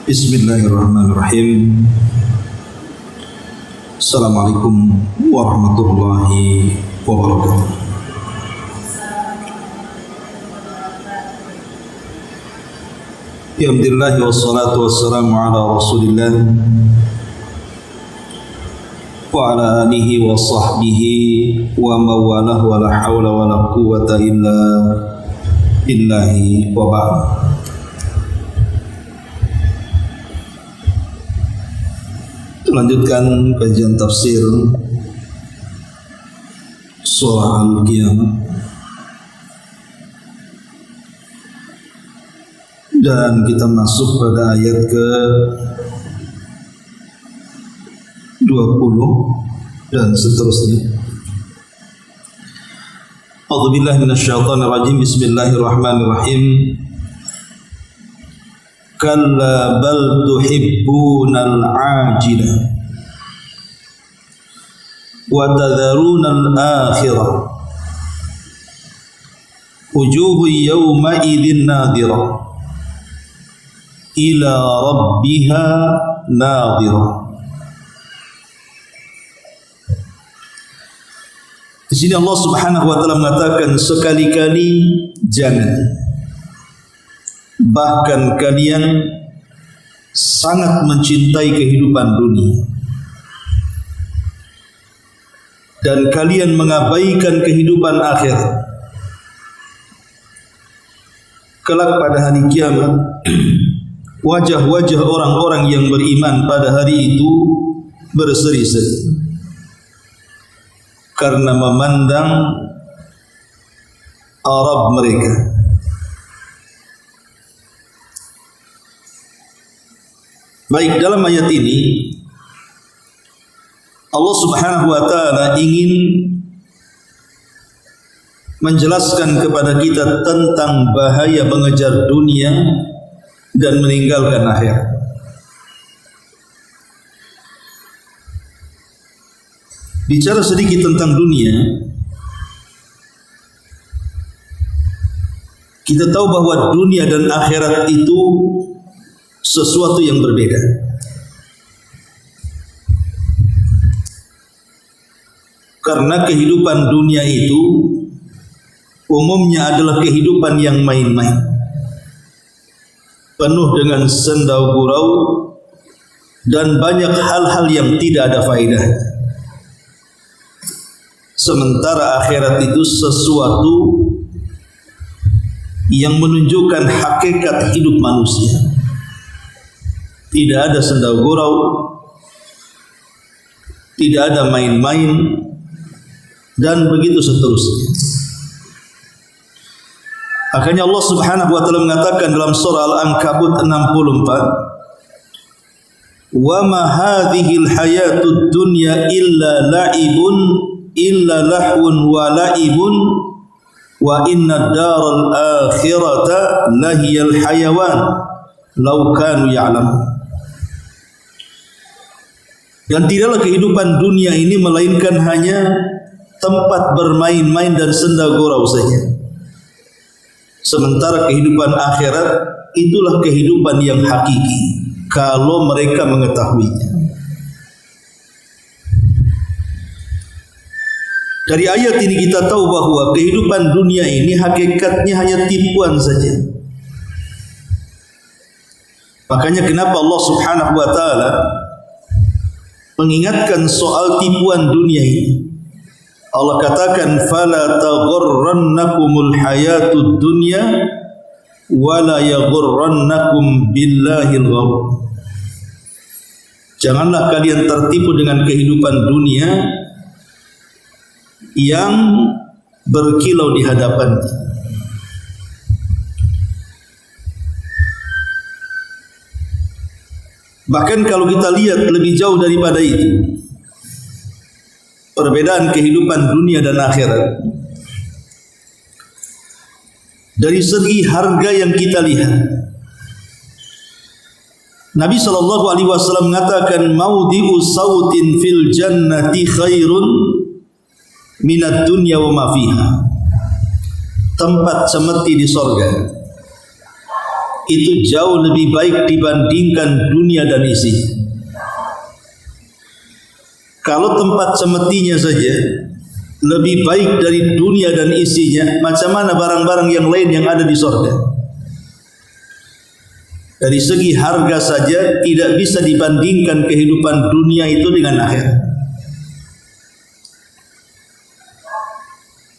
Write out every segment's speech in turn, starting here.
Bismillahirrahmanirrahim. Assalamualaikum warahmatullahi wabarakatuh. Alhamdulillah wassalatu wassalamu ala Rasulillah wa ala alihi wa sahbihi wa mawalah wa la hawla wa la quwwata illa billahi wa ba'd. Lanjutkan kajian tafsir surah Al-Qiyamah, dan kita masuk pada ayat ke 20 dan seterusnya. A'udzubillahi minasyaitonirrajim. Bismillahirrahmanirrahim. Kalla bal tuhibbunal ajila wa tadharunal akhirah wujuhu yawma idzin nadhirah ila rabbiha nadhirah. Di sini Allah Subhanahu wa taala mengatakan, sekali-kali jangan, bahkan kalian sangat mencintai kehidupan dunia dan kalian mengabaikan kehidupan akhirat. Kelak pada hari kiamat, wajah-wajah orang-orang yang beriman pada hari itu berseri-seri karena memandang Arab mereka. Baik, dalam ayat ini Allah Subhanahu wa taala ingin menjelaskan kepada kita tentang bahaya mengejar dunia dan meninggalkan akhirat. Bicara sedikit tentang dunia, kita tahu bahwa dunia dan akhirat itu sesuatu yang berbeda. Karena kehidupan dunia itu umumnya adalah kehidupan yang main-main, penuh dengan senda gurau dan banyak hal-hal yang tidak ada faedah. Sementara akhirat itu sesuatu yang menunjukkan hakikat hidup manusia. Tidak ada senda gurau, tidak ada main-main, dan begitu seterusnya. Akhirnya Allah Subhanahu wa taala mengatakan dalam surah Al-Ankabut 64, "Wa ma hadhil hayatud dunya illa la'ibun illa lahwun wa la'ibun wa inna daral akhirata lahiyal hayawan law kanu ya'lamun." Dan tidaklah kehidupan dunia ini melainkan hanya tempat bermain-main dan senda gurau saja. Sementara kehidupan akhirat itulah kehidupan yang hakiki kalau mereka mengetahuinya. Dari ayat ini kita tahu bahwa kehidupan dunia ini hakikatnya hanya tipuan saja. Makanya kenapa Allah Subhanahu wa taala mengingatkan soal tipuan dunia ini. Allah katakan, "Fala taghurrannakumul hayatud dunya wa la yaghurrannakum billahil ghurur." Janganlah kalian tertipu dengan kehidupan dunia yang berkilau di hadapannya. Bahkan kalau kita lihat lebih jauh daripada itu, perbedaan kehidupan dunia dan akhirat, dari segi harga yang kita lihat, Nabi SAW mengatakan, "Maudhi'u sautin fil jannati khairun minad dunya wa ma fiha." Tempat semeti di sorga itu jauh lebih baik dibandingkan dunia dan isinya. Kalau tempat semestinya saja lebih baik dari dunia dan isinya, macam mana barang-barang yang lain yang ada di surga? Dari segi harga saja tidak bisa dibandingkan kehidupan dunia itu dengan akhirat.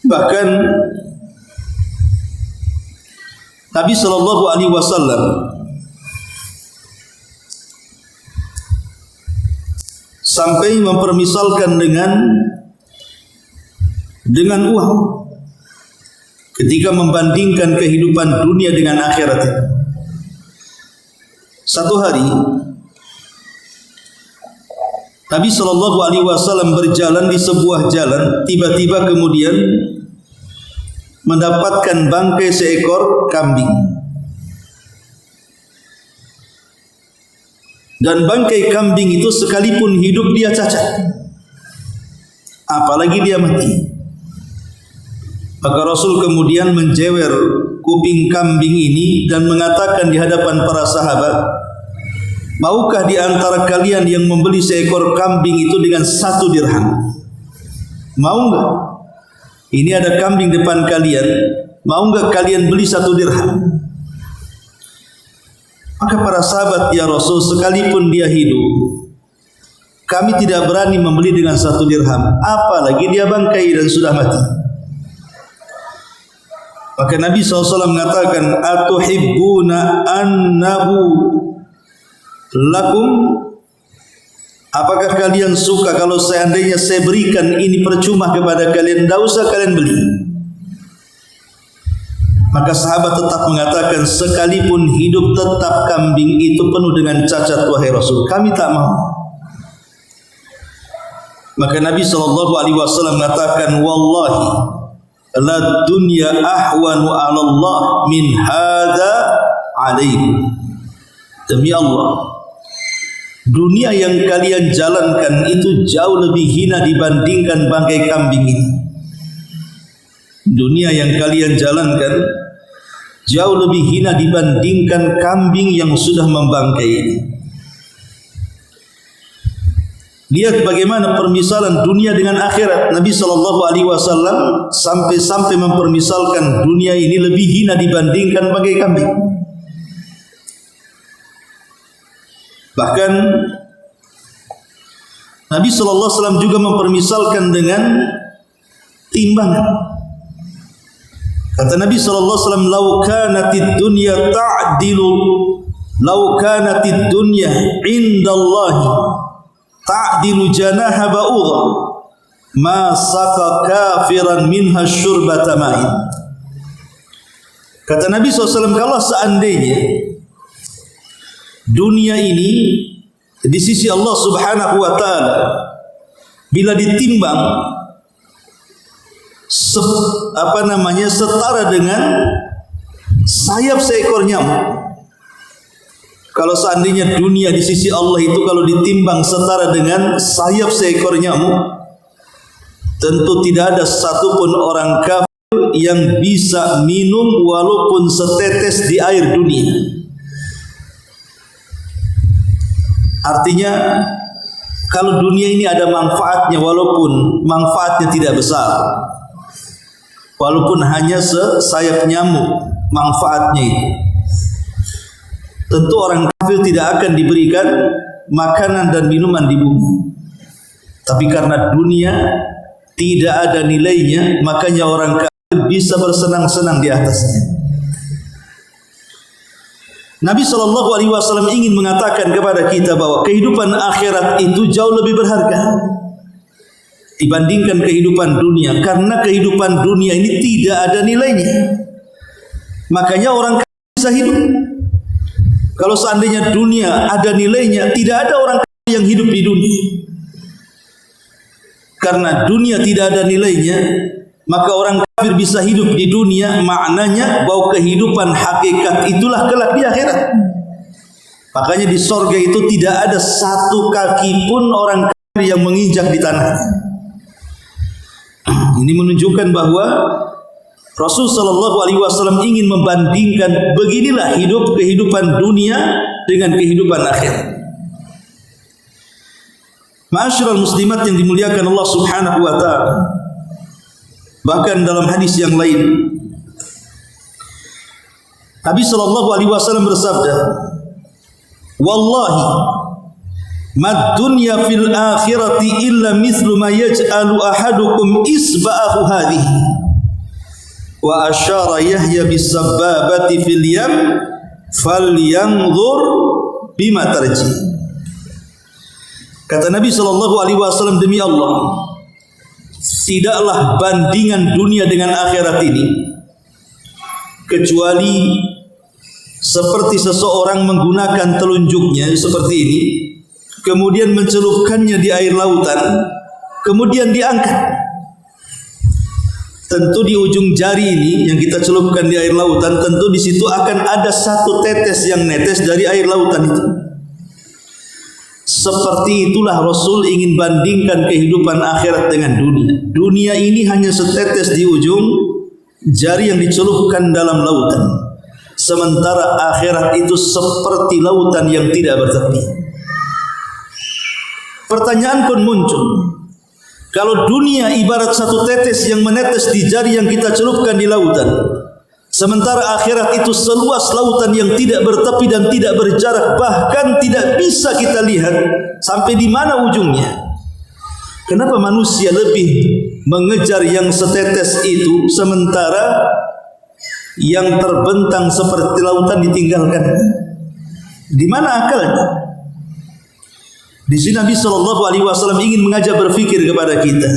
Bahkan Nabi sallallahu alaihi wasallam sampai mempermisalkan dengan uang ketika membandingkan kehidupan dunia dengan akhirat. Satu hari Nabi sallallahu alaihi wasallam berjalan di sebuah jalan, tiba-tiba kemudian mendapatkan bangkai seekor kambing. Dan bangkai kambing itu sekalipun hidup dia cacat, apalagi dia mati. Maka Rasul kemudian menjewer kuping kambing ini dan mengatakan di hadapan para sahabat, maukah di antara kalian yang membeli seekor kambing itu dengan 1 dirham? Mau enggak? Ini ada kambing depan kalian, mau enggak kalian beli 1 dirham? Maka para sahabat, ya Rasul, sekalipun dia hidup, kami tidak berani membeli dengan 1 dirham, apalagi dia bangkai dan sudah mati. Maka Nabi SAW mengatakan, atuhibbuna annahu lakum, apakah kalian suka kalau seandainya saya berikan ini percuma kepada kalian, tidak usah kalian beli? Maka sahabat tetap mengatakan, sekalipun hidup tetap kambing itu penuh dengan cacat, wahai Rasul, kami tak mau. Maka Nabi SAW mengatakan, wallahi la dunya ahwanu 'ala Allah min hadza 'alaikum. Demi Allah, dunia yang kalian jalankan itu jauh lebih hina dibandingkan bangkai kambing ini. Dunia yang kalian jalankan jauh lebih hina dibandingkan kambing yang sudah membangkai ini. Lihat bagaimana permisalan dunia dengan akhirat. Nabi SAW sampai mempermisalkan dunia ini lebih hina dibandingkan bangkai kambing. Bahkan Nabi SAW juga mempermisalkan dengan timbangan. Kata Nabi SAW, "Lau kanatid dunya ta'dilu, lau kanatid dunya indallahi ta'dilu janaha ba'udha, ma saqa kafiran minha syurbata ma'in." Kata Nabi SAW, kalau seandainya dunia ini di sisi Allah Subhanahu wa taala bila ditimbang setara dengan sayap seekor nyamuk. Kalau seandainya dunia di sisi Allah itu kalau ditimbang setara dengan sayap seekor nyamuk, tentu tidak ada satupun orang kafir yang bisa minum walaupun setetes di air dunia. Artinya kalau dunia ini ada manfaatnya, walaupun manfaatnya tidak besar, walaupun hanya sayap nyamuk manfaatnya itu, tentu orang kafir tidak akan diberikan makanan dan minuman di bumi. Tapi karena dunia tidak ada nilainya, makanya orang kafir bisa bersenang-senang di atasnya. Nabi SAW ingin mengatakan kepada kita bahwa kehidupan akhirat itu jauh lebih berharga dibandingkan kehidupan dunia, karena kehidupan dunia ini tidak ada nilainya. Makanya orang kafir bisa hidup. Kalau seandainya dunia ada nilainya, tidak ada orang kafir yang hidup di dunia. Karena dunia tidak ada nilainya, maka orang kafir bisa hidup di dunia, maknanya bahwa kehidupan hakikat itulah kelak di akhirat. Makanya di sorga itu tidak ada satu kaki pun orang kafir yang menginjak di tanah. Ini menunjukkan bahwa Rasul sallallahu alaihi wasallam ingin membandingkan beginilah kehidupan dunia dengan kehidupan akhirat. Ma'asyiral muslimat yang dimuliakan Allah Subhanahu wa taala. Bahkan dalam hadis yang lain Nabi sallallahu alaihi wasallam bersabda, "Wallahi mad dunya fil akhirati illa mithlu ma yaj'alu ahadukum isba'ahu hadhihi." Wa asyara Yahya bis sababati fil yam falyanzur bima tarji. Kata Nabi sallallahu alaihi wasallam, demi Allah, tidaklah bandingan dunia dengan akhirat ini kecuali seperti seseorang menggunakan telunjuknya seperti ini, kemudian mencelupkannya di air lautan, kemudian diangkat. Tentu di ujung jari ini yang kita celupkan di air lautan, tentu di situ akan ada satu tetes yang netes dari air lautan itu. Seperti itulah Rasul ingin bandingkan kehidupan akhirat dengan dunia. Dunia ini hanya setetes di ujung jari yang dicelupkan dalam lautan. Sementara akhirat itu seperti lautan yang tidak bertepi. Pertanyaan pun muncul. Kalau dunia ibarat satu tetes yang menetes di jari yang kita celupkan di lautan, sementara akhirat itu seluas lautan yang tidak bertepi dan tidak berjarak, bahkan tidak bisa kita lihat sampai di mana ujungnya. Kenapa manusia lebih mengejar yang setetes itu, sementara yang terbentang seperti lautan ditinggalkan? Di mana akalnya? Di sini Nabi sallallahu alaihi wasallam ingin mengajak berfikir kepada kita.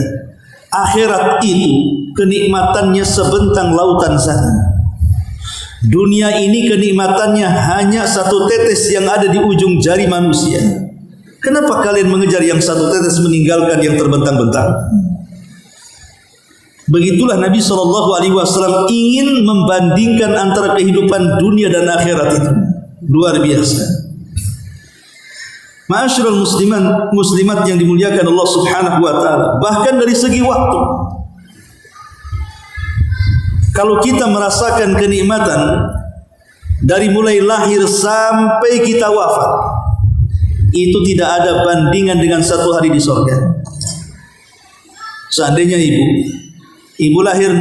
Akhirat itu kenikmatannya sebentang lautan sana. Dunia ini kenikmatannya hanya satu tetes yang ada di ujung jari manusia. Kenapa kalian mengejar yang satu tetes meninggalkan yang terbentang-bentang? Begitulah Nabi sallallahu alaihi wasallam ingin membandingkan antara kehidupan dunia dan akhirat itu. Luar biasa. Ma'asyiral muslimat yang dimuliakan Allah Subhanahu wa taala, bahkan dari segi waktu, kalau kita merasakan kenikmatan dari mulai lahir sampai kita wafat, itu tidak ada bandingan dengan satu hari di surga. Seandainya ibu lahir,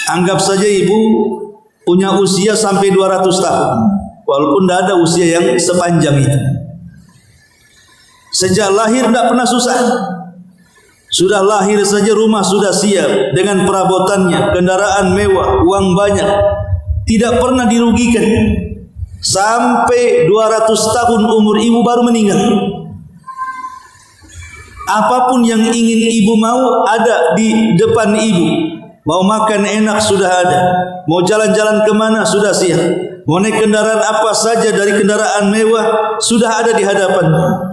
anggap saja ibu punya usia sampai 200 tahun. Walaupun tidak ada usia yang sepanjang itu. Sejak lahir tidak pernah susah. Sudah lahir saja rumah sudah siap dengan perabotannya, kendaraan mewah, uang banyak. Tidak pernah dirugikan. Sampai 200 tahun umur ibu baru meninggal. Apapun yang ingin ibu mau ada di depan ibu. Mau makan enak sudah ada. Mau jalan-jalan kemana sudah siap. Mau naik kendaraan apa saja dari kendaraan mewah sudah ada di hadapannya.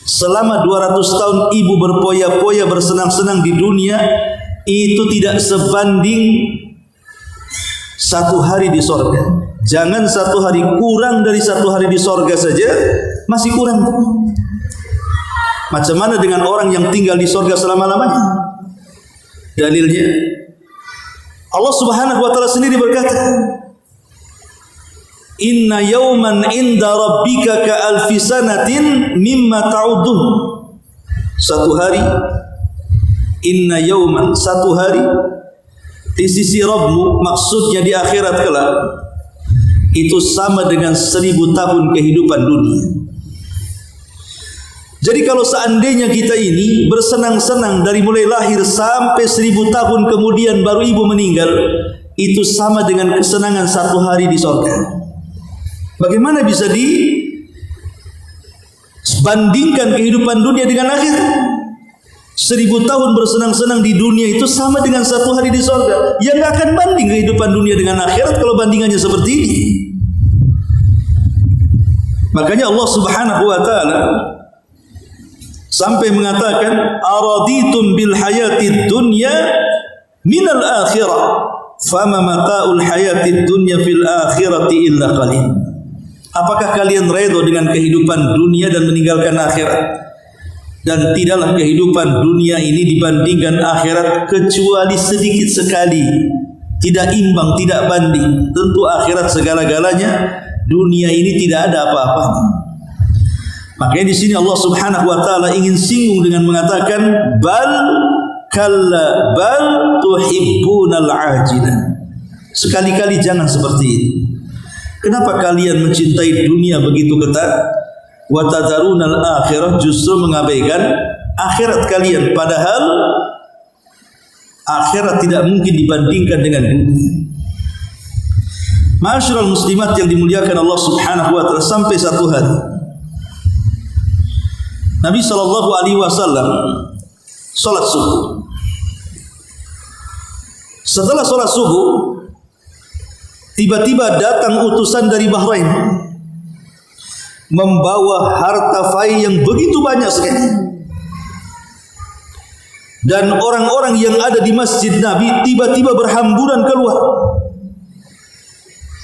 Selama 200 tahun ibu berpoya-poya bersenang-senang di dunia, itu tidak sebanding satu hari di sorga. Jangan satu hari, kurang dari satu hari di sorga saja masih kurang. Macam mana dengan orang yang tinggal di sorga selama-lamanya? Dalilnya Allah Subhanahu wa taala sendiri berkata, "Inna yawman inda rabbika ka alfi sanatin mimma ta'udun." Satu hari, inna yawman, satu hari di sisi Rabbmu, maksudnya di akhirat kelak, itu sama dengan 1000 tahun kehidupan dunia. Jadi kalau seandainya kita ini bersenang-senang dari mulai lahir sampai 1000 tahun kemudian baru ibu meninggal, itu sama dengan kesenangan satu hari di surga. Bagaimana bisa dibandingkan kehidupan dunia dengan akhirat? 1000 tahun bersenang-senang di dunia itu sama dengan satu hari di surga. Yang tidak akan banding kehidupan dunia dengan akhirat kalau bandingannya seperti ini. Makanya Allah Subhanahu wa taala sampai mengatakan, "Araditum bil hayatid dunya minal akhirah, fama mata'ul hayatid dunya fil akhirati illa qalil." Apakah kalian redha dengan kehidupan dunia dan meninggalkan akhirat? dan tidaklah kehidupan dunia ini dibandingkan akhirat kecuali sedikit sekali, tidak imbang, tidak banding. Tentu akhirat segala-galanya, dunia ini tidak ada apa-apanya. Makanya di sini Allah Subhanahu wa taala ingin singgung dengan mengatakan bal kalla bal tuhibbunal ajilah. Sekali-kali jangan seperti itu. Kenapa kalian mencintai dunia begitu ketat? Wa tadharunal akhirah, justru mengabaikan akhirat kalian, padahal akhirat tidak mungkin dibandingkan dengan dunia. Ma'asyiral muslimat yang dimuliakan Allah Subhanahu wa taala, sampai satu hari Nabi sallallahu alaihi wasallam salat subuh. Setelah salat subuh, tiba-tiba datang utusan dari Bahrain membawa harta fai yang begitu banyak sekali. Dan orang-orang yang ada di masjid Nabi tiba-tiba berhamburan keluar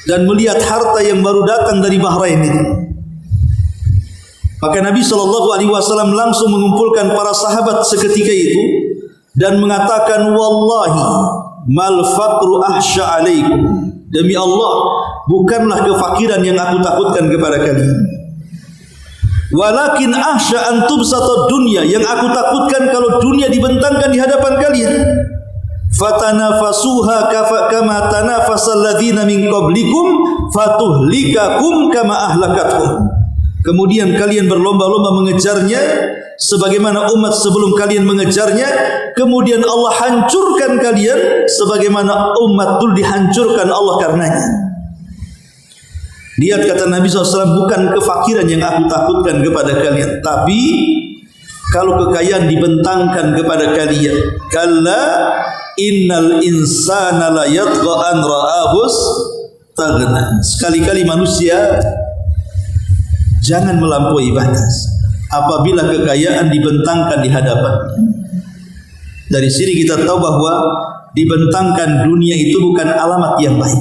dan melihat harta yang baru datang dari Bahrain itu. Maka Nabi SAW langsung mengumpulkan para sahabat seketika itu dan mengatakan, wallahi mal faqru ahsya alaikum, demi Allah bukanlah kefakiran yang aku takutkan kepada kalian, walakin ahsya an tubsata dunya, yang aku takutkan kalau dunia dibentangkan di hadapan kalian. Fatanafasuha kama tanafasal ladzina min qablikum fatuhlikakum kama ahlakathum. Kemudian kalian berlomba-lomba mengejarnya sebagaimana umat sebelum kalian mengejarnya, kemudian Allah hancurkan kalian sebagaimana umat dulu dihancurkan Allah karenanya. Lihat kata Nabi SAW, bukan kefakiran yang aku takutkan kepada kalian, tapi kalau kekayaan dibentangkan kepada kalian. Kalla innal insana la yatgha an ra'ahus taghna. Sekali-kali manusia jangan melampaui batas apabila kekayaan dibentangkan di hadapannya. Dari sini kita tahu bahwa dibentangkan dunia itu bukan alamat yang baik,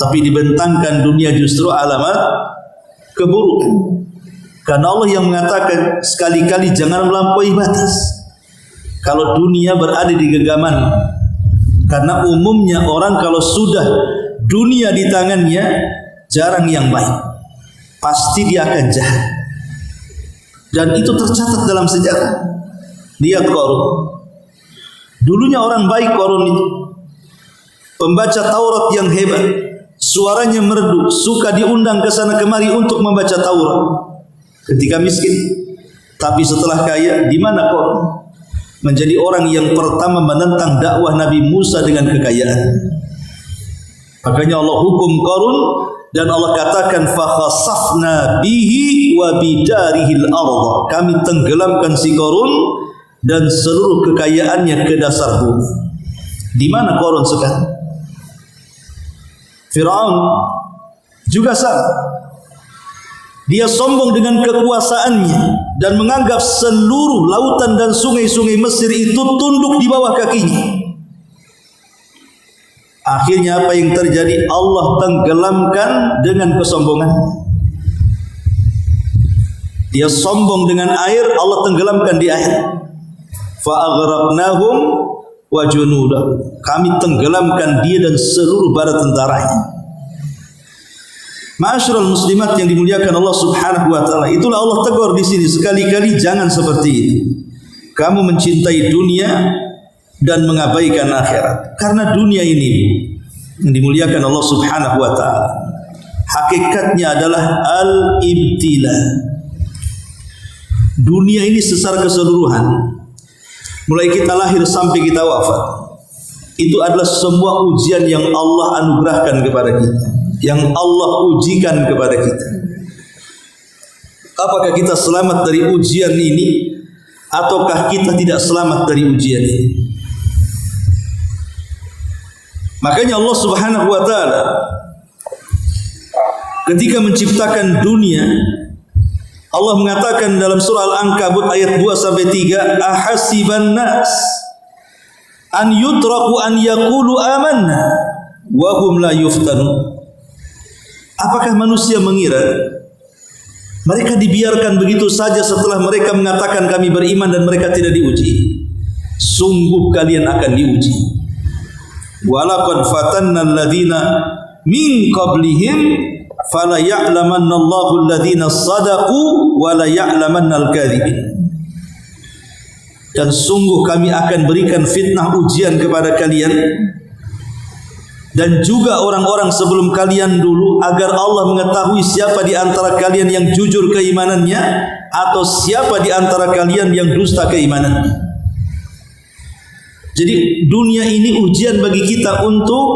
tapi dibentangkan dunia justru alamat keburukan. Karena Allah yang mengatakan sekali-kali jangan melampaui batas kalau dunia berada di genggaman. Karena umumnya orang kalau sudah dunia di tangannya jarang yang baik, pasti dia akan jahat. Dan itu tercatat dalam sejarah. Lihat Qarun, dulunya orang baik Qarun itu, pembaca Taurat yang hebat, suaranya merdu, suka diundang ke sana kemari untuk membaca Taurat ketika miskin. Tapi setelah kaya, di mana Qarun? Menjadi orang yang pertama menentang dakwah Nabi Musa dengan kekayaan. Makanya Allah hukum Qarun dan Allah katakan fa khasafna bihi wa bidarihil ardh. Kami tenggelamkan si Qarun dan seluruh kekayaannya ke dasar bumi. Di mana Qarun sekarang? Firaun juga sama. Dia sombong dengan kekuasaannya dan menganggap seluruh lautan dan sungai-sungai Mesir itu tunduk di bawah kakinya. Akhirnya apa yang terjadi? Allah tenggelamkan dengan kesombongan. Dia sombong dengan air, Allah tenggelamkan di air. Fa aghraqnahum wa junudahum. Kami tenggelamkan dia dan seluruh bala tentaranya. Ma'asyiral muslimat yang dimuliakan Allah Subhanahu wa taala, itulah Allah tegur di sini, sekali-kali jangan seperti itu. Kamu mencintai dunia dan mengabaikan akhirat. Karena dunia ini yang dimuliakan Allah Subhanahu wa taala, hakikatnya adalah al-ibtila. Dunia ini secara keseluruhan, mulai kita lahir sampai kita wafat, itu adalah semua ujian yang Allah anugerahkan kepada kita, yang Allah ujikan kepada kita. Apakah kita selamat dari ujian ini ataukah kita tidak selamat dari ujian ini? Makanya Allah Subhanahu wa taala ketika menciptakan dunia, Allah mengatakan dalam surah Al-Ankabut ayat 2 sampai 3, ahasiban nas an yutraku an yaqulu amanna wa hum la yuftanun. Apakah manusia mengira Mereka dibiarkan begitu saja setelah mereka mengatakan kami beriman dan mereka tidak diuji. Sungguh kalian akan diuji. Walaqad fatanna alladhina min qablihim fala ya'lamanna Allahu alladhina sadaqu wa la ya'lamanna al-kadhibin. Dan sungguh kami akan berikan fitnah ujian kepada kalian dan juga orang-orang sebelum kalian dulu, agar Allah mengetahui siapa di antara kalian yang jujur keimanannya atau siapa di antara kalian yang dusta keimanannya. Jadi dunia ini ujian bagi kita untuk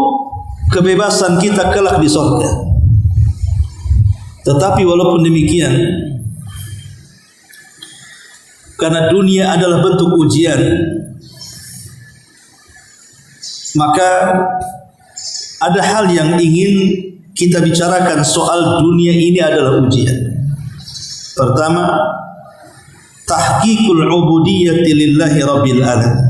kebebasan kita kelak di surga. Tetapi walaupun demikian, karena dunia adalah bentuk ujian, maka ada hal yang ingin kita bicarakan soal dunia ini adalah ujian. Pertama, tahqiqul ubudiyyati lillahi rabbil alamin.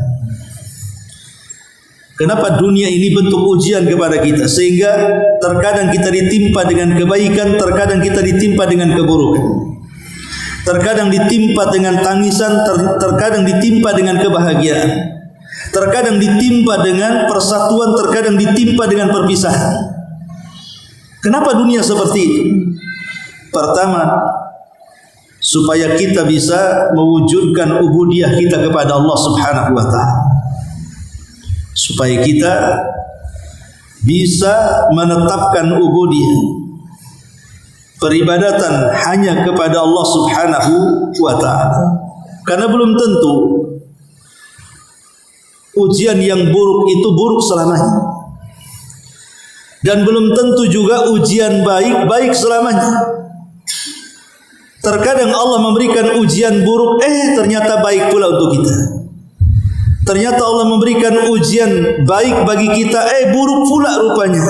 Kenapa dunia ini bentuk ujian kepada kita? Sehingga terkadang kita ditimpa dengan kebaikan, terkadang kita ditimpa dengan keburukan. Terkadang ditimpa dengan tangisan, terkadang ditimpa dengan kebahagiaan. Terkadang ditimpa dengan persatuan, terkadang ditimpa dengan perpisahan. Kenapa dunia seperti itu? Pertama, supaya kita bisa mewujudkan ubudiyah kita kepada Allah Subhanahu wa ta'ala. Supaya kita bisa menetapkan ubudiyah, peribadatan hanya kepada Allah Subhanahu wa ta'ala. Karena belum tentu ujian yang buruk itu buruk selamanya, dan belum tentu juga ujian baik selamanya. Terkadang Allah memberikan ujian buruk, ternyata baik pula untuk kita. Ternyata Allah memberikan ujian baik bagi kita, buruk pula rupanya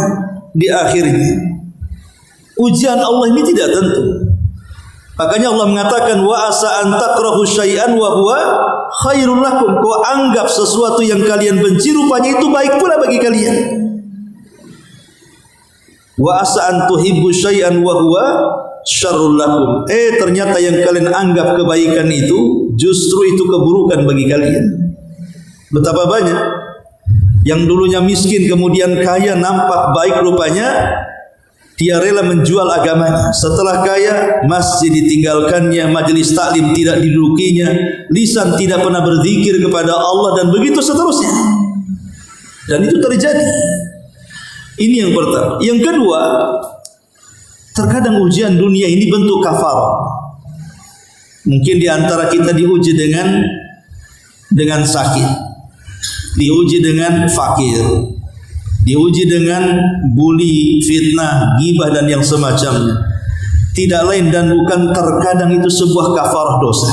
di akhirnya. Ujian Allah ini tidak tentu. Makanya Allah mengatakan wa asa an takrahu syai'an wa huwa khairul lakum. Kau anggap sesuatu yang kalian benci, rupanya itu baik pula bagi kalian. Wa asa an tuhibbu syai'an wa huwa syarrul lakum. Ternyata yang kalian anggap kebaikan itu justru itu keburukan bagi kalian. Betapa banyak yang dulunya miskin kemudian kaya, nampak baik rupanya dia rela menjual agamanya. Setelah kaya, masjid ditinggalkannya, majelis taklim tidak didudukinya, lisan tidak pernah berzikir kepada Allah, dan begitu seterusnya. Dan itu terjadi. Ini yang pertama. Yang kedua, terkadang ujian dunia ini bentuk kafarah. Mungkin di antara kita diuji dengan sakit, diuji dengan fakir, diuji dengan bully, fitnah, ghibah dan yang semacamnya. Tidak lain dan bukan terkadang itu sebuah kafarah dosa.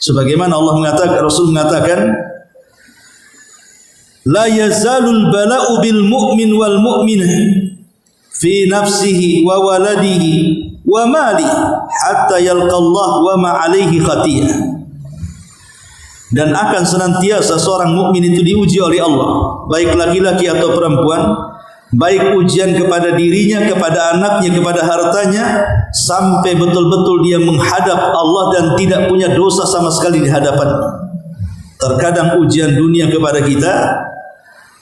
Sebagaimana Allah mengatakan, Rasul mengatakan, la yazalul bala'u bil mu'min wal mu'minah fi nafsihi wa waladihi wa mali hatta yalqallah wa ma alaihi khatiyah. Dan akan senantiasa seorang mukmin itu diuji oleh Allah, baik laki-laki atau perempuan, baik ujian kepada dirinya, kepada anaknya, kepada hartanya, sampai betul-betul dia menghadap Allah dan tidak punya dosa sama sekali di hadapannya. Terkadang ujian dunia kepada kita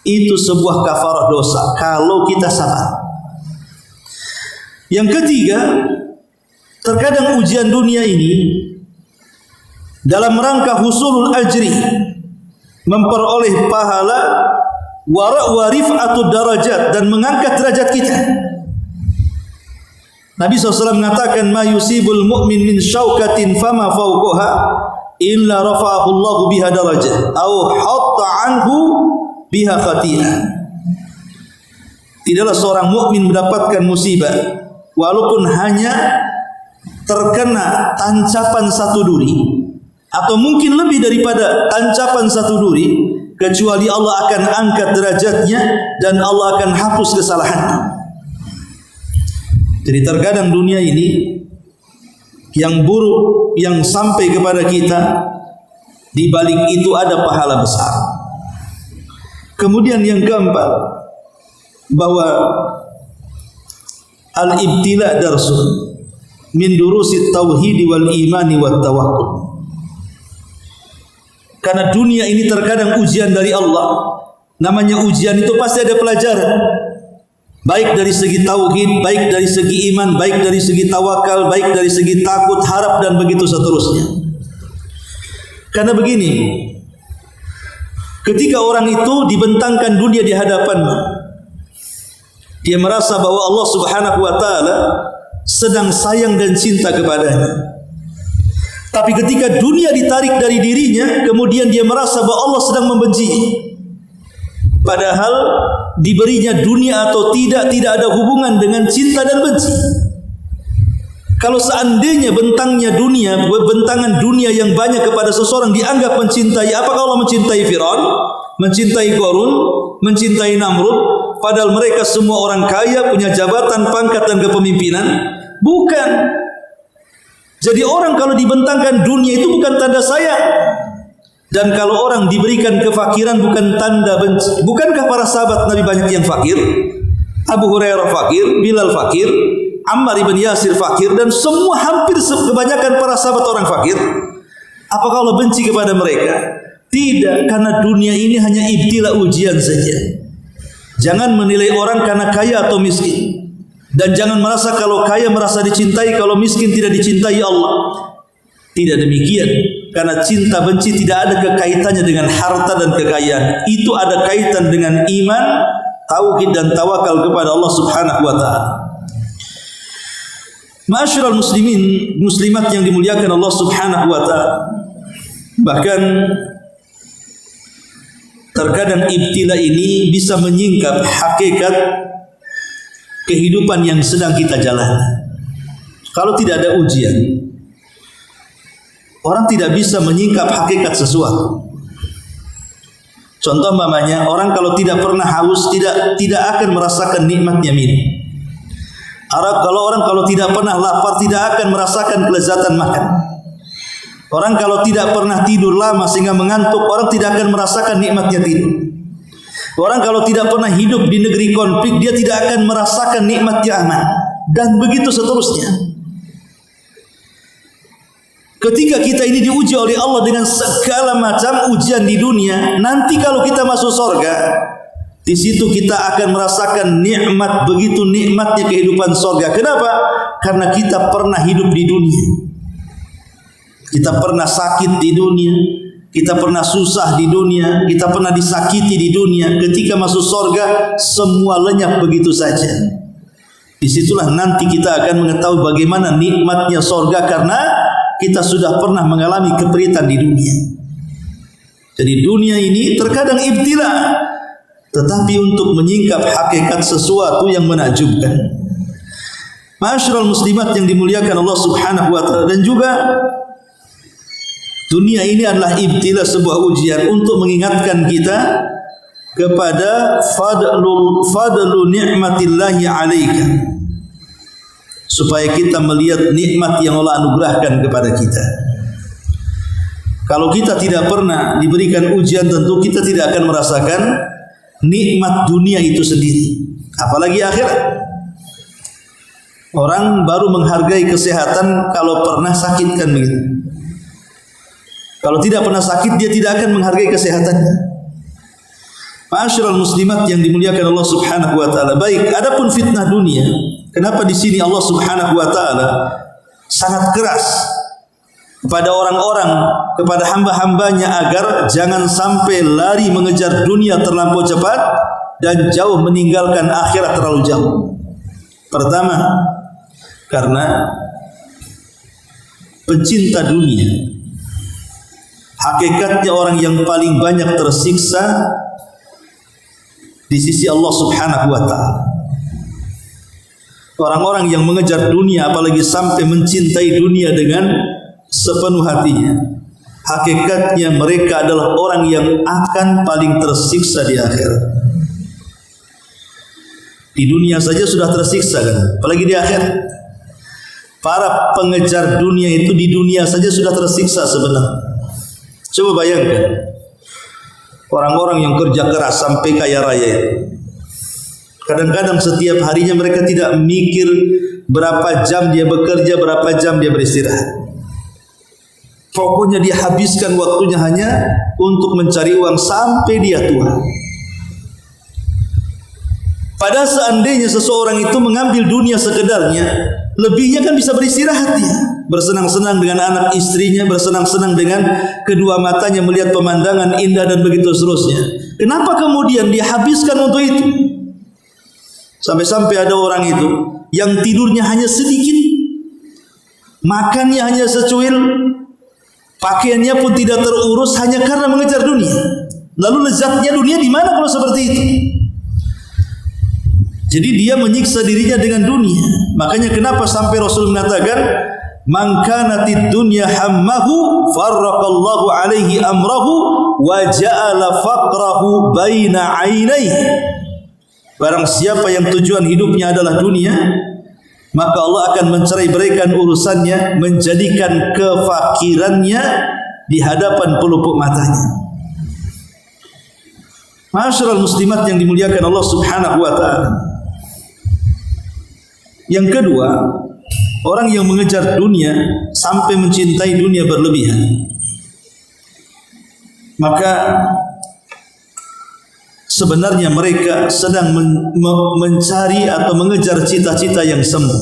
itu sebuah kafarah dosa kalau kita sabar. Yang ketiga, terkadang ujian dunia ini dalam rangka husulul ajri, memperoleh pahala, wa rif'atud darajat, dan mengangkat derajat kita. Nabi SAW mengatakan, ma yusibul mu'min min syaukatin fama fawqaha illa rafa'ahu Allah biha darajat au hatta anhu biha khatiyah. Tidaklah seorang mukmin mendapatkan musibah walaupun hanya terkena tancapan satu duri, atau mungkin lebih daripada tancapan satu duri, kecuali Allah akan angkat derajatnya dan Allah akan hapus kesalahannya. Jadi terkadang dunia ini yang buruk yang sampai kepada kita, di balik itu ada pahala besar. Kemudian yang keempat, bahwa al-ibtila darsun. min durusit tauhid wal imani wat tawakkul. Karena dunia ini terkadang ujian dari Allah. Namanya ujian itu pasti ada pelajaran. Baik dari segi tauhid, baik dari segi iman, baik dari segi tawakal, baik dari segi takut, harap, dan begitu seterusnya. Karena begini, ketika orang itu dibentangkan dunia di hadapannya, dia merasa bahwa Allah Subhanahu wa taala sedang sayang dan cinta kepadanya. Tapi ketika dunia ditarik dari dirinya, kemudian dia merasa bahwa Allah sedang membenci. Padahal diberinya dunia atau tidak ada hubungan dengan cinta dan benci. Kalau seandainya bentangan dunia yang banyak kepada seseorang dianggap mencintai, apakah Allah mencintai Firaun, mencintai Qarun, mencintai Namrud, padahal mereka semua orang kaya, punya jabatan, pangkat, dan kepemimpinan? Bukan. Jadi orang kalau dibentangkan dunia itu bukan tanda sayang. Dan kalau orang diberikan kefakiran bukan tanda benci. Bukankah para sahabat Nabi banyak yang fakir? Abu Hurairah fakir, Bilal fakir, Ammar ibn Yasir fakir, dan semua hampir kebanyakan para sahabat orang fakir. Apakah Allah benci kepada mereka? Tidak, karena dunia ini hanya ibtila, ujian saja. Jangan menilai orang karena kaya atau miskin. Dan jangan merasa kalau kaya merasa dicintai, kalau miskin tidak dicintai Allah. Tidak demikian. Karena cinta benci tidak ada kekaitannya dengan harta dan kekayaan. Itu ada kaitan dengan iman, tauhid, dan tawakal kepada Allah Subhanahu wa taala. Ma'asyiral muslimin, muslimat yang dimuliakan Allah Subhanahu wa taala. Bahkan terkadang ibtila ini bisa menyingkap hakikat kehidupan yang sedang kita jalani. Kalau tidak ada ujian, orang tidak bisa menyingkap hakikat sesuatu. Contoh umpamanya, orang kalau tidak pernah haus tidak akan merasakan nikmatnya minum. Kalau orang tidak pernah lapar tidak akan merasakan kelezatan makan. Orang kalau tidak pernah tidur lama sehingga mengantuk, orang tidak akan merasakan nikmatnya tidur. Orang kalau tidak pernah hidup di negeri konflik, dia tidak akan merasakan nikmatnya aman. Dan begitu seterusnya. Ketika kita ini diuji oleh Allah dengan segala macam ujian di dunia, nanti kalau kita masuk surga, di situ kita akan merasakan nikmat, begitu nikmatnya kehidupan surga. Kenapa? Karena kita pernah hidup di dunia. Kita pernah sakit di dunia. Kita pernah susah di dunia, kita pernah disakiti di dunia. Ketika masuk surga, semua lenyap begitu saja. Disitulah nanti kita akan mengetahui bagaimana nikmatnya surga, karena kita sudah pernah mengalami keperitan di dunia. Jadi dunia ini terkadang ibtila, tetapi untuk menyingkap hakikat sesuatu yang menakjubkan. Ma'asyiral muslimat yang dimuliakan Allah Subhanahu wa taala, dan juga dunia ini adalah ibtila, sebuah ujian untuk mengingatkan kita kepada fadlu ni'matillahi 'alaika, supaya kita melihat nikmat yang Allah anugerahkan kepada kita. Kalau kita tidak pernah diberikan ujian, tentu kita tidak akan merasakan nikmat dunia itu sendiri, apalagi akhirat. Orang baru menghargai kesehatan kalau pernah sakit, kan begitu. Kalau tidak pernah sakit, dia tidak akan menghargai kesehatannya. Ma'asyiral muslimat yang dimuliakan Allah Subhanahu wa taala. Baik, adapun fitnah dunia, kenapa di sini Allah Subhanahu wa taala sangat keras kepada orang-orang, kepada hamba-hambanya, agar jangan sampai lari mengejar dunia terlampau cepat dan jauh meninggalkan akhirat terlalu jauh. Pertama, karena pencinta dunia, hakikatnya orang yang paling banyak tersiksa di sisi Allah Subhanahu wa taala. Orang-orang yang mengejar dunia, apalagi sampai mencintai dunia dengan sepenuh hatinya, hakikatnya mereka adalah orang yang akan paling tersiksa di akhirat. Di dunia saja sudah tersiksa, kan? Apalagi di akhirat. Para pengejar dunia itu di dunia saja sudah tersiksa sebenarnya. Coba bayangkan orang-orang yang kerja keras sampai kaya raya itu, Kadang-kadang setiap harinya mereka tidak mikir berapa jam dia bekerja, berapa jam dia beristirahat. Pokoknya dia habiskan waktunya hanya untuk mencari uang sampai dia tua. Padahal seandainya seseorang itu mengambil dunia sekedarnya, lebihnya kan bisa beristirahat dia, bersenang-senang dengan anak istrinya, bersenang-senang dengan kedua matanya melihat pemandangan indah dan begitu seterusnya. Kenapa kemudian dia habiskan untuk itu? Sampai-sampai ada orang itu yang tidurnya hanya sedikit, makannya hanya secuil, pakaiannya pun tidak terurus hanya karena mengejar dunia. Lalu lezatnya dunia di mana kalau seperti itu? Jadi dia menyiksa dirinya dengan dunia. Makanya kenapa sampai Rasul mengatakan, "Man kanatid dunya hammahu farraqallahu alaihi amrahu wa ja'ala faqrahu baina 'ainaihi." Barang siapa yang tujuan hidupnya adalah dunia, maka Allah akan mencerai-beraikan urusannya, menjadikan kefakirannya di hadapan pelupuk matanya. Ma'asyiral muslimat yang dimuliakan Allah Subhanahu wa taala. Yang kedua, orang yang mengejar dunia sampai mencintai dunia berlebihan, maka sebenarnya mereka sedang mencari atau mengejar cita-cita yang semu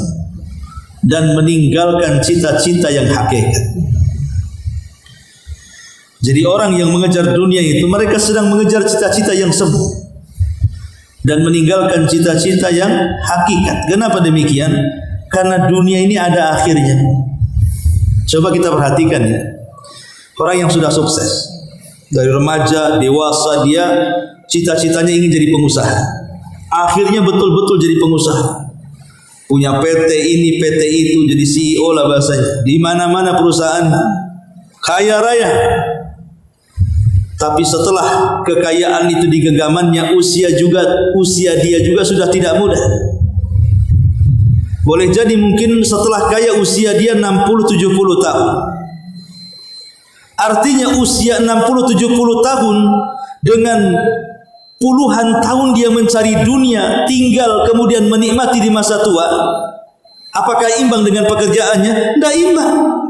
dan meninggalkan cita-cita yang hakikat. Jadi orang yang mengejar dunia itu mereka sedang mengejar cita-cita yang semu dan meninggalkan cita-cita yang hakikat. Kenapa demikian? Karena dunia ini ada akhirnya. Coba kita perhatikan ya. Orang yang sudah sukses dari remaja, dewasa, dia cita-citanya ingin jadi pengusaha. Akhirnya betul-betul jadi pengusaha. Punya PT ini, PT itu, jadi CEO lah bahasanya. Di mana-mana perusahaan, kaya raya. Tapi setelah kekayaan itu di genggamannya, usia dia juga sudah tidak muda. Boleh jadi mungkin setelah kaya usia dia 60-70 tahun. Artinya usia 60-70 tahun dengan puluhan tahun dia mencari dunia, tinggal kemudian menikmati di masa tua. Apakah imbang dengan pekerjaannya? Tidak imbang.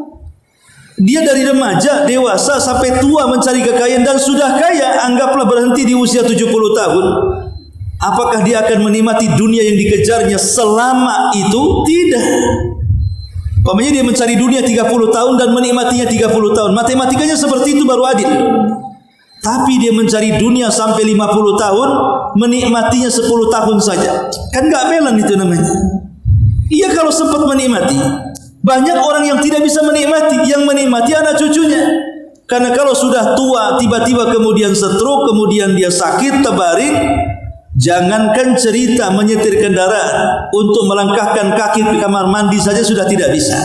Dia dari remaja, dewasa sampai tua mencari kekayaan dan sudah kaya, anggaplah berhenti di usia 70 tahun. Apakah dia akan menikmati dunia yang dikejarnya selama itu? Tidak. Umpamanya dia mencari dunia 30 tahun dan menikmatinya 30 tahun. Matematikanya seperti itu baru adil. Tapi dia mencari dunia sampai 50 tahun, menikmatinya 10 tahun saja. Kan gak belan itu namanya. Iya kalau sempat menikmati. Banyak orang yang tidak bisa menikmati, yang menikmati anak cucunya. Karena kalau sudah tua, tiba-tiba kemudian stroke, kemudian dia sakit, terbaring, jangankan cerita menyetir kendaraan, untuk melangkahkan kaki ke kamar mandi saja sudah tidak bisa.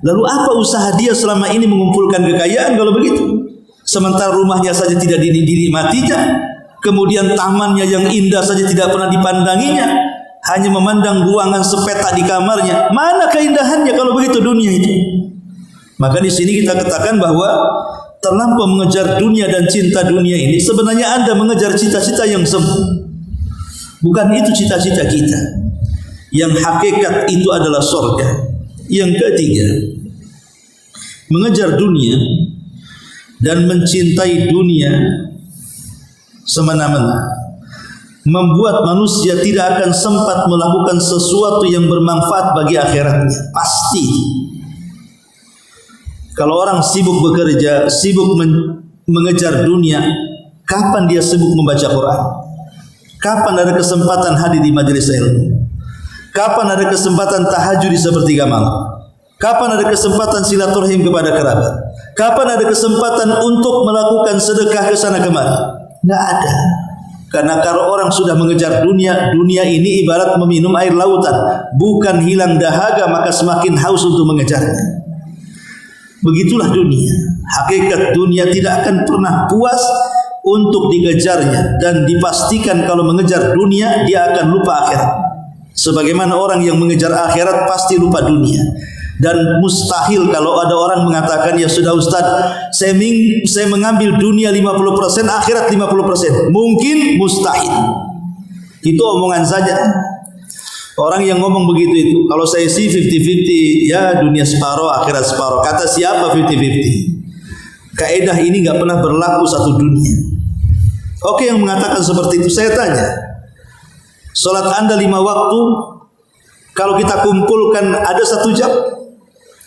Lalu apa usaha dia selama ini mengumpulkan kekayaan kalau begitu? Sementara rumahnya saja tidak dinikmatinya, kemudian tamannya yang indah saja tidak pernah dipandanginya, hanya memandang ruangan sepetak di kamarnya. Mana keindahannya kalau begitu dunia itu? Maka di sini kita katakan bahwa terlampau mengejar dunia dan cinta dunia ini sebenarnya Anda mengejar cita-cita yang semu. Bukan itu cita-cita kita. Yang hakikat itu adalah surga. Yang ketiga, mengejar dunia dan mencintai dunia semena-mena membuat manusia tidak akan sempat melakukan sesuatu yang bermanfaat bagi akhiratnya. Pasti. Kalau orang sibuk bekerja, sibuk mengejar dunia, kapan dia sibuk membaca Quran? Kapan ada kesempatan hadir di majelis ilmu? Kapan ada kesempatan tahajud di sepertiga malam? Kapan ada kesempatan silaturahim kepada kerabat? Kapan ada kesempatan untuk melakukan sedekah ke sana kemari? Tidak ada. Karena kalau orang sudah mengejar dunia, dunia ini ibarat meminum air lautan. Bukan hilang dahaga, maka semakin haus untuk mengejarnya. Begitulah dunia. Hakikat dunia tidak akan pernah puas untuk dikejarnya. Dan dipastikan kalau mengejar dunia, dia akan lupa akhirat. Sebagaimana orang yang mengejar akhirat pasti lupa dunia. Dan mustahil kalau ada orang mengatakan, ya sudah Ustaz, saya mengambil dunia 50%, akhirat 50%. Mungkin mustahil. Itu omongan saja. Orang yang ngomong begitu itu, kalau saya sih 50-50, ya dunia separuh, akhirat separuh. Kata siapa 50-50? Kaedah ini nggak pernah berlaku satu dunia. Oke, yang mengatakan seperti itu, saya tanya, salat Anda 5 waktu, kalau kita kumpulkan ada 1 jam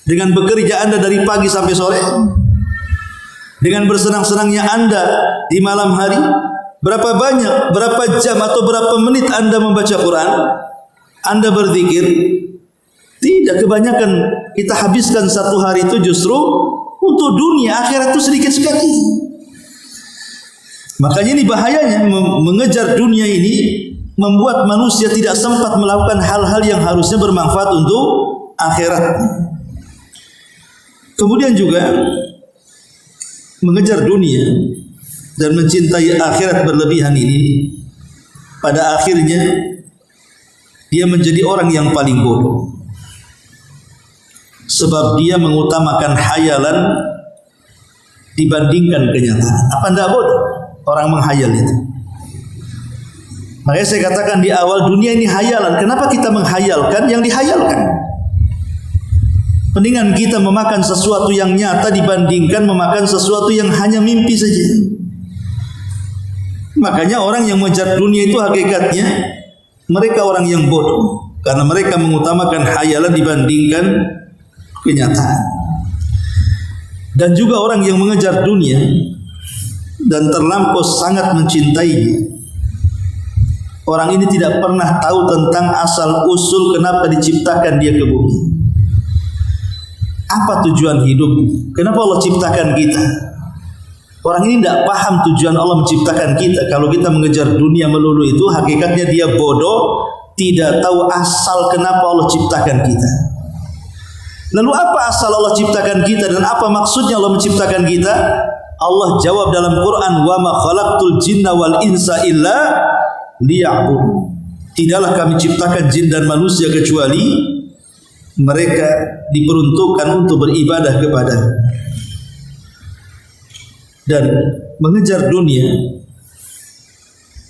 dengan bekerja Anda dari pagi sampai sore, dengan bersenang-senangnya Anda di malam hari, berapa banyak, berapa jam atau berapa menit Anda membaca Quran, Anda berzikir? Tidak, kebanyakan kita habiskan 1 hari itu justru untuk dunia, akhirat itu sedikit sekali. Makanya ini bahayanya, mengejar dunia ini membuat manusia tidak sempat melakukan hal-hal yang harusnya bermanfaat untuk akhirat. Kemudian juga mengejar dunia dan mencintai akhirat berlebihan ini, pada akhirnya dia menjadi orang yang paling bodoh. Sebab dia mengutamakan hayalan dibandingkan kenyataan. Apa tidak bodoh orang menghayal itu? Makanya saya katakan di awal, dunia ini hayalan. Kenapa kita menghayalkan yang dihayalkan? Mendingan kita memakan sesuatu yang nyata dibandingkan memakan sesuatu yang hanya mimpi saja. Makanya orang yang mengejar dunia itu hakikatnya mereka orang yang bodoh, karena mereka mengutamakan hayalan dibandingkan kenyataan. Dan juga orang yang mengejar dunia dan terlampau sangat mencintainya, orang ini tidak pernah tahu tentang asal usul kenapa diciptakan dia ke bumi. Apa tujuan hidup? Kenapa Allah ciptakan kita? Orang ini tidak paham tujuan Allah menciptakan kita. Kalau kita mengejar dunia melulu itu, hakikatnya dia bodoh, tidak tahu asal kenapa Allah ciptakan kita. Lalu apa asal Allah ciptakan kita dan apa maksudnya Allah menciptakan kita? Allah jawab dalam Quran, "Wa ma khalaqtul jinna wal insa illa liya'budun." Tidaklah kami ciptakan jin dan manusia kecuali mereka diperuntukkan untuk beribadah kepada. Dan mengejar dunia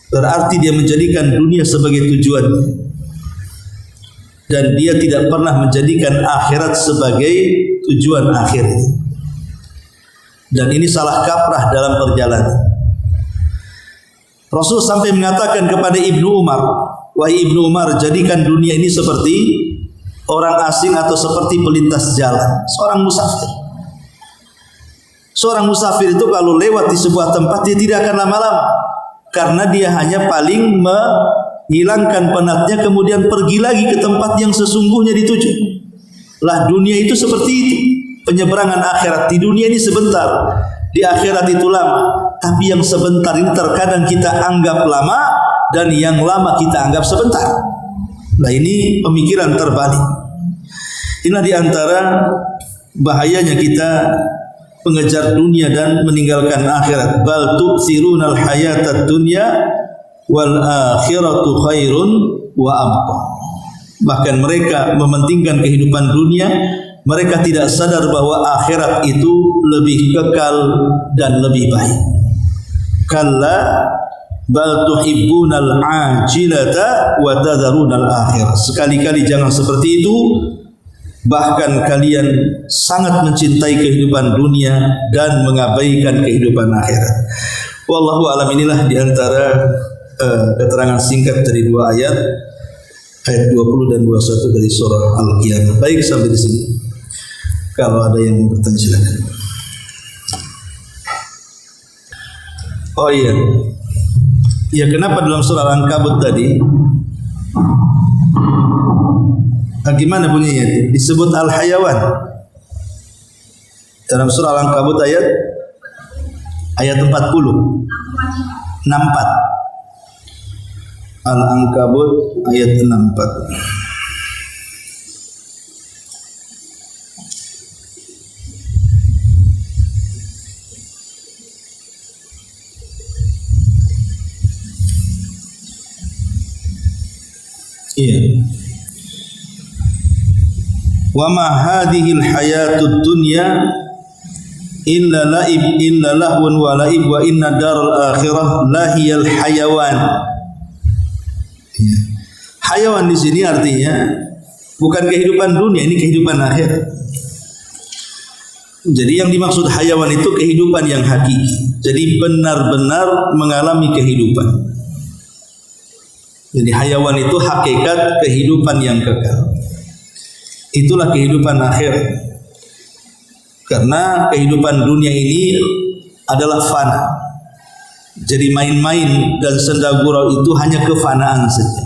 berarti dia menjadikan dunia sebagai tujuan, dan dia tidak pernah menjadikan akhirat sebagai tujuan akhir. Dan ini salah kaprah dalam perjalanan. Rasul sampai mengatakan kepada Ibnu Umar, "Wahai Ibnu Umar, jadikan dunia ini seperti orang asing atau seperti pelintas jalan, seorang musafir." Seorang musafir itu kalau lewat di sebuah tempat dia tidak akan lama-lama, karena dia hanya paling menghilangkan penatnya kemudian pergi lagi ke tempat yang sesungguhnya dituju. Lah dunia itu seperti itu, penyeberangan akhirat. Di dunia ini sebentar, di akhirat itu lama. Tapi yang sebentar ini terkadang kita anggap lama, dan yang lama kita anggap sebentar. Nah ini pemikiran terbalik. Inilah diantara bahayanya kita mengejar dunia dan meninggalkan akhirat. Bal tu'thirunal hayatad dunya wal akhiratu khairun wa abqa. Bahkan mereka mementingkan kehidupan dunia, mereka tidak sadar bahwa akhirat itu lebih kekal dan lebih baik. Kalla bal tuhibbunal ajilata wa tadharunal akhirah. Sekali-kali jangan seperti itu. Bahkan kalian sangat mencintai kehidupan dunia dan mengabaikan kehidupan akhirat. Wallahu alam. Inilah diantara keterangan singkat dari 2 ayat 20 dan 21 dari surah Al-Qiyamah. Baik, sampai di sini. Kalau ada yang mau bertanya silakan. Oh iya. Ya, kenapa dalam surah Al-Ankabut tadi gimana bunyinya itu? Disebut al-hayawan. Dalam surah Al-Ankabut ayat 40. 64. Al-Ankabut ayat 64. Iya. Wa ma hadhil hayatud dunya illa la'ib illa lahwun wa la'ib wa inna daral akhirah lahiyal hayawan. Ya. Hayawan di sini artinya bukan kehidupan dunia, ini kehidupan akhirat. Jadi yang dimaksud hayawan itu kehidupan yang hakiki. Jadi benar-benar mengalami kehidupan. Jadi hayawan itu hakikat kehidupan yang kekal. Itulah kehidupan akhirat. Karena kehidupan dunia ini adalah fana. Jadi main-main dan senda gurau itu hanya kefanaan saja.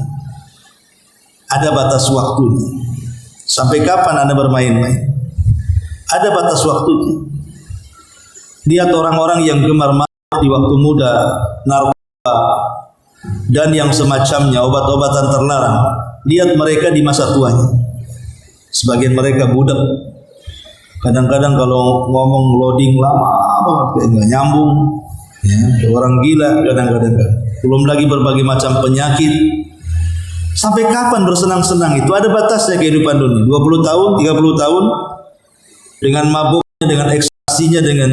Ada batas waktunya. Sampai kapan Anda bermain-main? Ada batas waktunya. Lihat orang-orang yang gemar mabuk di waktu muda, narkoba dan yang semacamnya, obat-obatan terlarang. Lihat mereka di masa tuanya. Sebagian mereka budak. Kadang-kadang kalau ngomong loading lama banget, nggak nyambung. Ya, orang gila kadang-kadang. Belum lagi berbagai macam penyakit. Sampai kapan bersenang-senang itu? Ada batasnya kehidupan dunia. 20 tahun, 30 tahun dengan mabuknya, dengan ekstasinya, dengan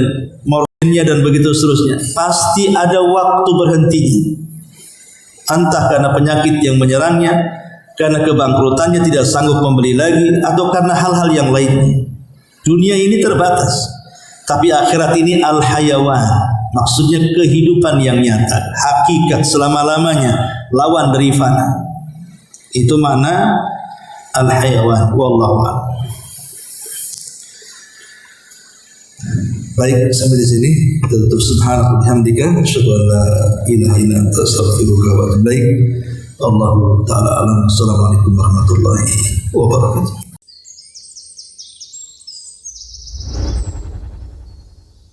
morfinnya dan begitu seterusnya. Pasti ada waktu berhentinya. Entah karena penyakit yang menyerangnya, karena kebangkrutannya tidak sanggup membeli lagi, atau karena hal-hal yang lainnya. Dunia ini terbatas, tapi akhirat ini al-hayawan. Maksudnya kehidupan yang nyata, hakikat selama-lamanya, lawan dari fana. Itu mana al-hayawan. Wallahu a'lam. Baik, sampai di sini kita tutup. Subhanallah bihamdika asyhadu an la ilaha illa anta astaghfiruka wa atubu ilaik. Allahu ta'ala alam. Assalamualaikum warahmatullahi wabarakatuh.